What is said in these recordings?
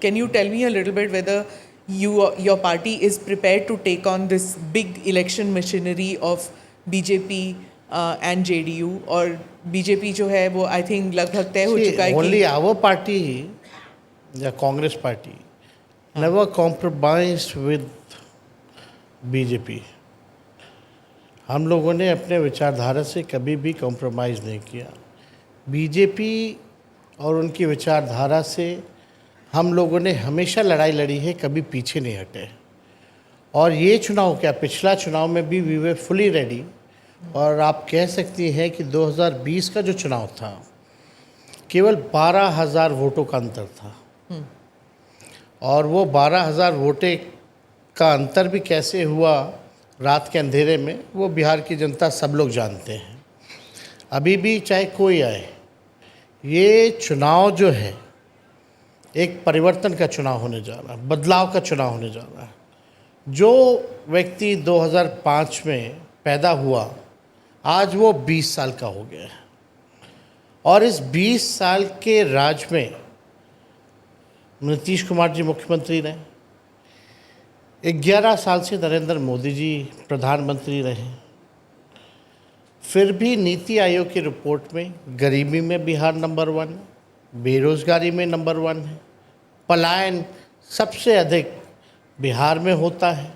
can you tell me a little bit whether your party is prepared to take on this big election machinery of BJP and JDU? और BJP जो है वो I think लगभग तय हो चुका है कि only our party, the Congress party, never compromised with BJP. हम लोगों ने अपने विचारधारा से कभी भी कॉम्प्रोमाइज़ नहीं किया। बीजेपी और उनकी विचारधारा से हम लोगों ने हमेशा लड़ाई लड़ी है, कभी पीछे नहीं हटे। और ये चुनाव क्या, पिछला चुनाव में भी वी वर फुली रेडी। और आप कह सकती हैं कि 2020 का जो चुनाव था केवल 12,000 वोटों का अंतर था। और वो 12,000 वोटे का अंतर भी कैसे हुआ रात के अंधेरे में, वो बिहार की जनता सब लोग जानते हैं। अभी भी चाहे कोई आए, ये चुनाव जो है एक परिवर्तन का चुनाव होने जा रहा है, बदलाव का चुनाव होने जा रहा है। जो व्यक्ति 2005 में पैदा हुआ आज वो 20 साल का हो गया है। और इस 20 साल के राज में नीतीश कुमार जी मुख्यमंत्री रहे, 11 साल से नरेंद्र मोदी जी प्रधानमंत्री रहे। फिर भी नीति आयोग की रिपोर्ट में गरीबी में बिहार नंबर 1 है, बेरोज़गारी में नंबर 1 है, पलायन सबसे अधिक बिहार में होता है,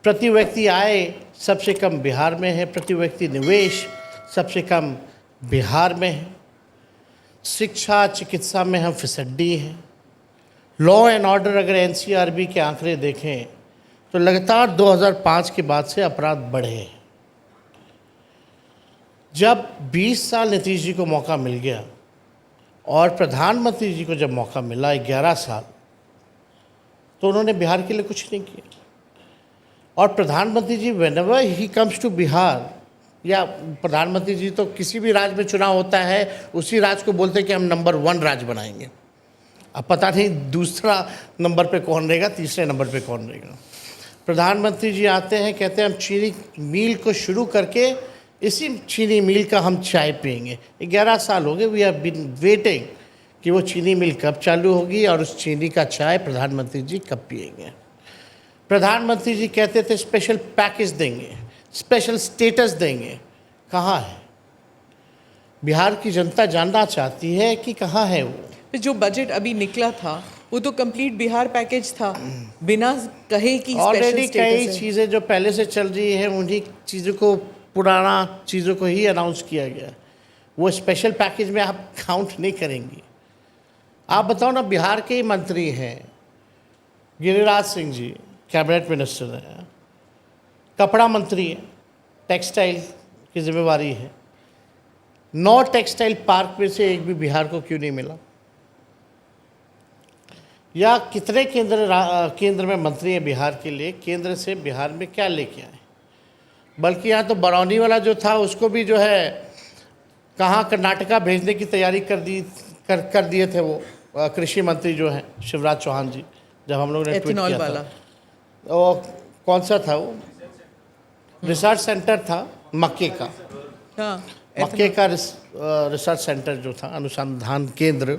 प्रति व्यक्ति आय सबसे कम बिहार में है, प्रति व्यक्ति निवेश सबसे कम बिहार में है, शिक्षा चिकित्सा में हम फिसड्डी हैं, लॉ एंड ऑर्डर अगर NCRB के आंकड़े देखें तो लगातार 2005 के बाद से अपराध बढ़े हैं। जब 20 साल नीतीश जी को मौका मिल गया और प्रधानमंत्री जी को जब मौका मिला 11 साल, तो उन्होंने बिहार के लिए कुछ नहीं किया। और प्रधानमंत्री जी whenever he comes to Bihar, या प्रधानमंत्री जी तो किसी भी राज्य में चुनाव होता है उसी राज्य को बोलते हैं कि हम नंबर 1 राज्य बनाएंगे। अब पता नहीं दूसरा नंबर पे कौन रहेगा, तीसरे नंबर पे कौन रहेगा। प्रधानमंत्री जी आते हैं, कहते हैं हम चीनी मिल को शुरू करके इसी चीनी मिल का हम चाय पियेंगे। 11 साल हो गए, वी हैव बीन वेटिंग कि वो चीनी मिल कब चालू होगी और उस चीनी का चाय प्रधानमंत्री जी कब पियेंगे। प्रधानमंत्री जी कहते थे स्पेशल पैकेज देंगे, स्पेशल स्टेटस देंगे, कहाँ है? बिहार की जनता जानना चाहती है कि कहाँ है वो। जो बजट अभी निकला था वो तो कंप्लीट बिहार पैकेज था, बिना कहे कि ऑलरेडी कई चीज़ें जो पहले से चल रही हैं उन्हीं चीज़ों को, पुराना चीज़ों को ही अनाउंस किया गया। वो स्पेशल पैकेज में आप काउंट नहीं करेंगी। आप बताओ ना, बिहार के ही मंत्री हैं गिरिराज सिंह जी, कैबिनेट मिनिस्टर हैं, कपड़ा मंत्री हैं, टेक्सटाइल की जिम्मेवारी है। 9 टेक्सटाइल पार्क में से एक भी बिहार को क्यों नहीं मिला? या कितने केंद्र में मंत्री हैं बिहार के लिए, केंद्र से बिहार में क्या लेके आए? बल्कि यहाँ तो बरौनी वाला जो था उसको भी जो है कहाँ कर्नाटका भेजने की तैयारी कर दिए थे वो कृषि मंत्री जो हैं शिवराज चौहान जी, जब हम लोगों ने ट्वीट किया था। वो कौन सा था वो? रिसर्च सेंटर था मक्के का। मक्के का रिसर्च सेंटर जो था, अनुसंधान केंद्र,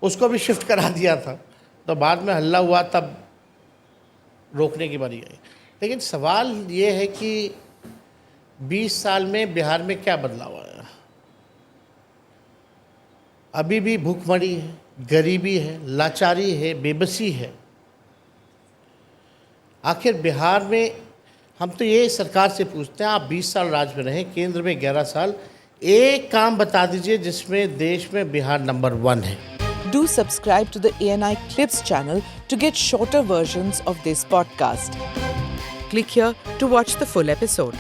उसको भी शिफ्ट करा दिया था। तो बाद में हल्ला हुआ, तब रोकने की बारी आई। लेकिन सवाल ये है कि 20 साल में बिहार में क्या बदलाव आया? अभी भी भूखमरी है, गरीबी है, लाचारी है, बेबसी है। आखिर बिहार में हम तो ये सरकार से पूछते हैं, आप 20 साल राज में रहे, केंद्र में 11 साल, एक काम बता दीजिए जिसमें देश में बिहार नंबर 1 है। Do subscribe to the ANI Clips channel to get shorter versions of this podcast. Click here to watch the full episode.